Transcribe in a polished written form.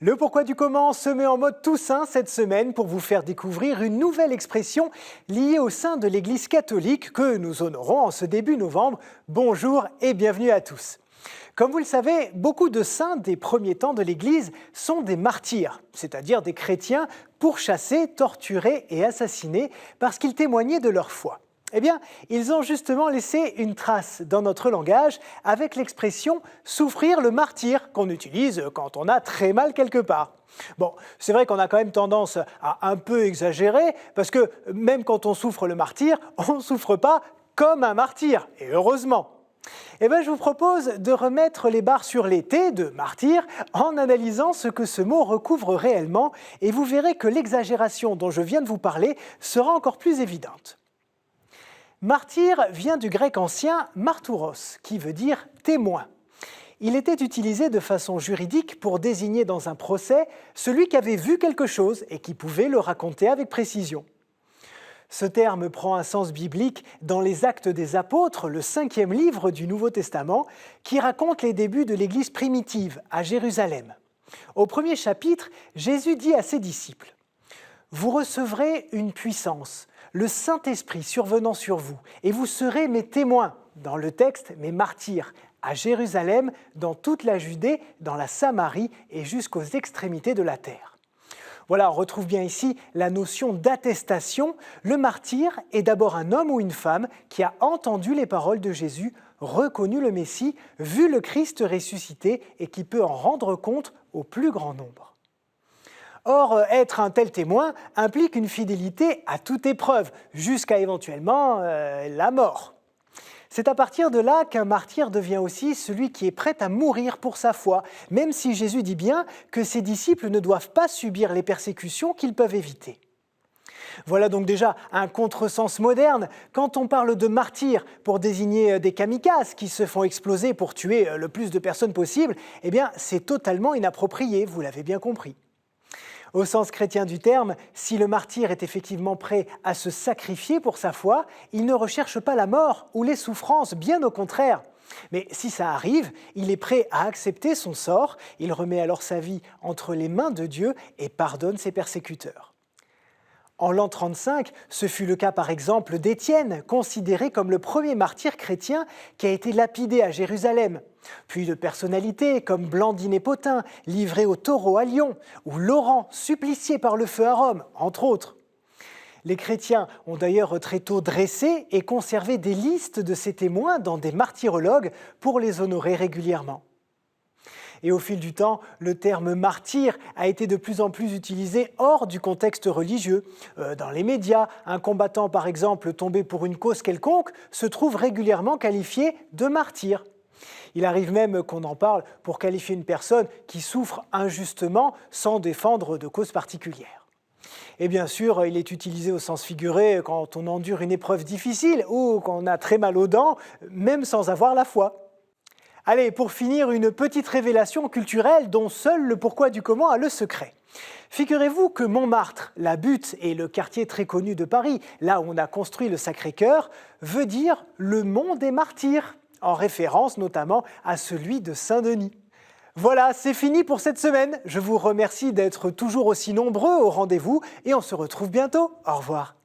Le pourquoi du comment se met en mode Toussaint cette semaine pour vous faire découvrir une nouvelle expression liée au sein de l'Église catholique que nous honorons en ce début novembre. Bonjour et bienvenue à tous. Comme vous le savez, beaucoup de saints des premiers temps de l'Église sont des martyrs, c'est-à-dire des chrétiens pourchassés, torturés et assassinés parce qu'ils témoignaient de leur foi. Eh bien, ils ont justement laissé une trace dans notre langage avec l'expression « souffrir le martyre » qu'on utilise quand on a très mal quelque part. Bon, c'est vrai qu'on a quand même tendance à un peu exagérer parce que même quand on souffre le martyre, on ne souffre pas comme un martyr, et heureusement. Eh bien, je vous propose de remettre les barres sur les T de martyr en analysant ce que ce mot recouvre réellement et vous verrez que l'exagération dont je viens de vous parler sera encore plus évidente. Martyr vient du grec ancien martouros, qui veut dire témoin. Il était utilisé de façon juridique pour désigner dans un procès celui qui avait vu quelque chose et qui pouvait le raconter avec précision. Ce terme prend un sens biblique dans les Actes des Apôtres, le 5e livre du Nouveau Testament, qui raconte les débuts de l'Église primitive à Jérusalem. Au premier chapitre, Jésus dit à ses disciples « Vous recevrez une puissance, le Saint-Esprit survenant sur vous, et vous serez mes témoins, dans le texte, mes martyrs, à Jérusalem, dans toute la Judée, dans la Samarie et jusqu'aux extrémités de la terre. » Voilà, on retrouve bien ici la notion d'attestation. Le martyr est d'abord un homme ou une femme qui a entendu les paroles de Jésus, reconnu le Messie, vu le Christ ressuscité et qui peut en rendre compte au plus grand nombre. Or, être un tel témoin implique une fidélité à toute épreuve, jusqu'à éventuellement la mort. C'est à partir de là qu'un martyr devient aussi celui qui est prêt à mourir pour sa foi, même si Jésus dit bien que ses disciples ne doivent pas subir les persécutions qu'ils peuvent éviter. Voilà donc déjà un contresens moderne quand on parle de martyrs pour désigner des kamikazes qui se font exploser pour tuer le plus de personnes possible. Eh bien, c'est totalement inapproprié, vous l'avez bien compris. Au sens chrétien du terme, si le martyr est effectivement prêt à se sacrifier pour sa foi, il ne recherche pas la mort ou les souffrances, bien au contraire. Mais si ça arrive, il est prêt à accepter son sort, il remet alors sa vie entre les mains de Dieu et pardonne ses persécuteurs. En l'an 35, ce fut le cas par exemple d'Étienne, considéré comme le premier martyr chrétien qui a été lapidé à Jérusalem, puis de personnalités comme Blandine et Potin, livrés au taureau à Lyon, ou Laurent, supplicié par le feu à Rome, entre autres. Les chrétiens ont d'ailleurs très tôt dressé et conservé des listes de ces témoins dans des martyrologues pour les honorer régulièrement. Et au fil du temps, le terme martyr a été de plus en plus utilisé hors du contexte religieux. Dans les médias, un combattant par exemple tombé pour une cause quelconque se trouve régulièrement qualifié de martyr. Il arrive même qu'on en parle pour qualifier une personne qui souffre injustement sans défendre de cause particulière. Et bien sûr, il est utilisé au sens figuré quand on endure une épreuve difficile ou quand on a très mal aux dents, même sans avoir la foi. Allez, pour finir, une petite révélation culturelle dont seul le pourquoi du comment a le secret. Figurez-vous que Montmartre, la butte et le quartier très connu de Paris, là où on a construit le Sacré-Cœur, veut dire le mont des martyrs, en référence notamment à celui de Saint-Denis. Voilà, c'est fini pour cette semaine. Je vous remercie d'être toujours aussi nombreux au rendez-vous et on se retrouve bientôt. Au revoir.